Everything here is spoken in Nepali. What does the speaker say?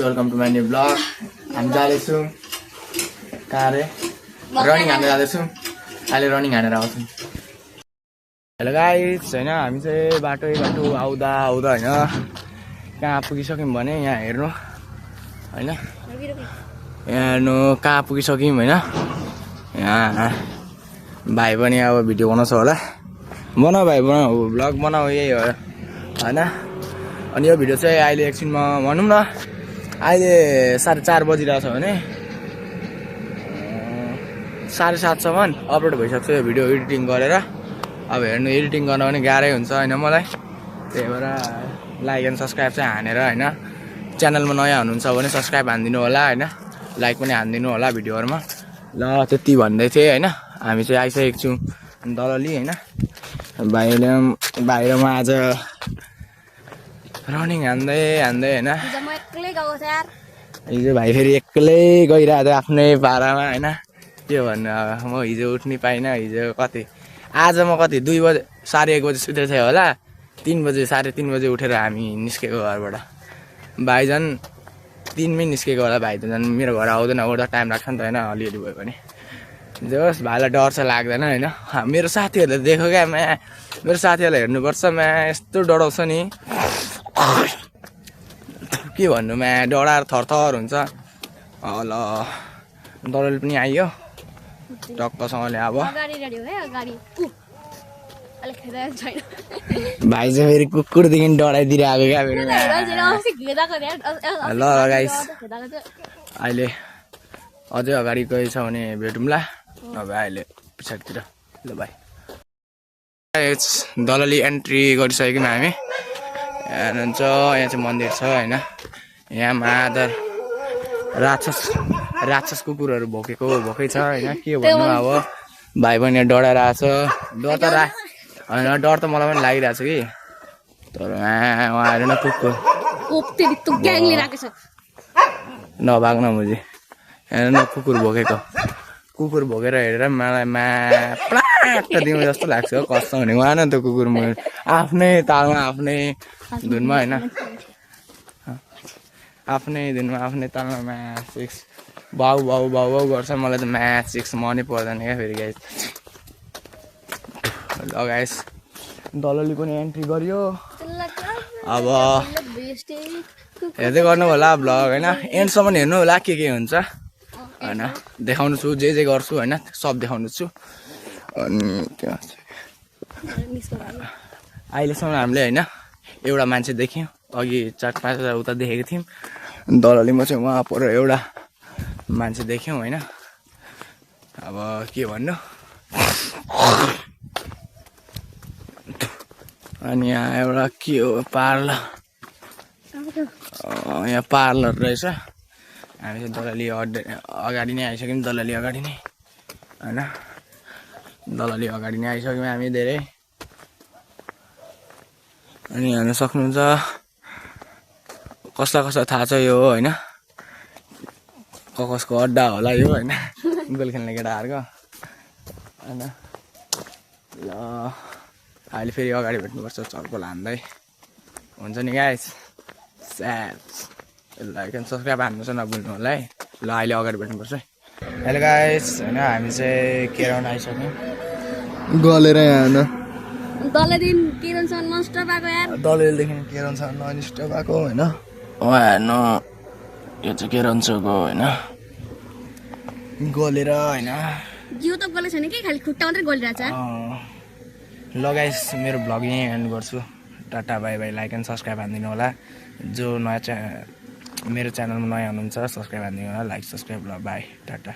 Welcome to my new blog. हामी जाँदैछौँ कहाँ रे रनिङ हानेर जाँदैछौँ। अहिले रनिङ हानेर आउँछौँ। हेलो गाइस, होइन हामी चाहिँ बाटो आउँदा होइन कहाँ पुगिसक्यौँ भने यहाँ हेर्नु होइन, यहाँ हेर्नु कहाँ पुगिसक्यौँ होइन। यहाँ भाइ पनि अब भिडियो बनाउँछ होला, बनाऊ भाइ बनाऊ, ब्लग बनाऊ, यही हो होइन। अनि यो भिडियो चाहिँ अहिले एकछिनमा भनौँ न अहिले 4:30 बजिरहेछ भने 7:30सम्म अपलोड भइसक्छ यो भिडियो एडिटिङ गरेर। अब हेर्नु एडिटिङ गर्न पनि गाह्रै हुन्छ होइन मलाई, त्यही भएर लाइक एन्ड सब्सक्राइब चाहिँ हानेर होइन। च्यानलमा नयाँ हुनुहुन्छ भने सब्सक्राइब हानिदिनु होला होइन, लाइक पनि हानिदिनु होला भिडियोहरूमा। ल त्यति भन्दै थिएँ होइन। हामी चाहिँ आइसकेको छौँ दलली होइन। बाहिरमा आज रनिङ हान्दै होइन। हिजो भाइ फेरि एक्लै गइरहेको थियो आफ्नै पारामा होइन। के भन्नु अब, म हिजो उठ्नै पाइनँ। हिजो कति आज म कति 2 बजे 1:30 बजे सुतेको थिएँ होला। 3 बजे 3:30 बजे उठेर हामी निस्केको घरबाट। भाइ झन् 3मै निस्केको होला। भाइ त झन् मेरो घर आउँदैन, आउँदा टाइम लाग्छ नि त होइन, अलिअलि भयो भने। जोस् भाइलाई डर चाहिँ लाग्दैन होइन। मेरो साथीहरूले देख्यो क्या, मेरो साथीहरूलाई हेर्नुपर्छ, यस्तो डराउँछ नि के भन्नु, डराएर थरथर हुन्छ। ल दलल पनि आइयो टक्कसँगले। अब भाइ चाहिँ फेरि कुकुरदेखि डराइदिइरहेको क्या फेरि। ल गाइस अहिले अझै अगाडि गएछ भने भेटौँला, नभए अहिले पछाडितिर। ल भाइ दलली एन्ट्री गरिसक्यौँ हामी। हेर्नुहुन्छ यहाँ चाहिँ मन्दिर छ होइन। यहाँ मादर राक्षस कुकुरहरू भोकै छ होइन। के भन्नु अब, भाइ पनि यहाँ डराइरहेको छ। डर त मलाई पनि लागिरहेको छ कि, तर उहाँहरू न कुकुर नभाग्न मुजी। हेर्नु न कुकुर भोगेर हेरेर मलाई प्लाट दिउँ जस्तो लाग्छ कस्तो भने। उहाँ न त कुकुर आफ्नै तालमा आफ्नै धुनमा होइन, आफ्नै धुनमा आफ्नै तालमा बाउ गर्छ। मलाई त 6 मनै पर्दैन क्या फेरि गाइस। ल गाइस दलली पनि एन्ट्री गरियो। अब हेर्दै गर्नु होला भ्लग होइन, एन्डसम्म हेर्नु होला के हुन्छ होइन। देखाउनु छु जे गर्छु होइन, सब देखाउनु छु। अनि अहिलेसम्म हामीले होइन एउटा मान्छे देख्यौँ, अघि 4-5 हजार उता देखेको थियौँ। दललीमा चाहिँ उहाँ पर एउटा मान्छे देख्यौँ होइन। अब के भन्नु। अनि यहाँ एउटा के हो पार्लर, यहाँ पार्लर रहेछ। हामी चाहिँ दलली अगाडि नै आइसक्यौँ, दलली अगाडि नै होइन। दलली अगाडि नै आइसक्यौँ हामी धेरै। अनि हेर्न सक्नुहुन्छ कसलाई थाहा छ यो होइन, कसको अड्डा होला यो होइन, गोल खेल्ने केटाहरूको होइन। ल अहिले फेरि अगाडि भेट्नुपर्छ चर्कोल हान्दै हुन्छ नि गाइस। लाइक एन्ड सब्सक्राइब हान्नु चाहिँ नभुल्नु होला है। ल अहिले अगाडि भेट्नुपर्छ है। हेलो गाइस होइन, हामी चाहिँ केरन आइसक्यौँ गलेर यहाँ दलदेखि केरनसम्म ननस्टप भएको होइन। हेर्नु यो चाहिँ केरन चोकको होइन, गलेर होइन। जिउ त गलेको छैन कि, खालि खुट्टा मात्रै गलिरहेछ। ल गाइस मेरो भ्लग यहीँ एन्ड गर्छु। Tata bye bye. Like and subscribe हानिदिनु होला। जो मेरो च्यानलमा नयाँ हुनुहुन्छ सब्सक्राइब हानिदिनु होला, लाइक सब्सक्राइब। ल बाई टाटा।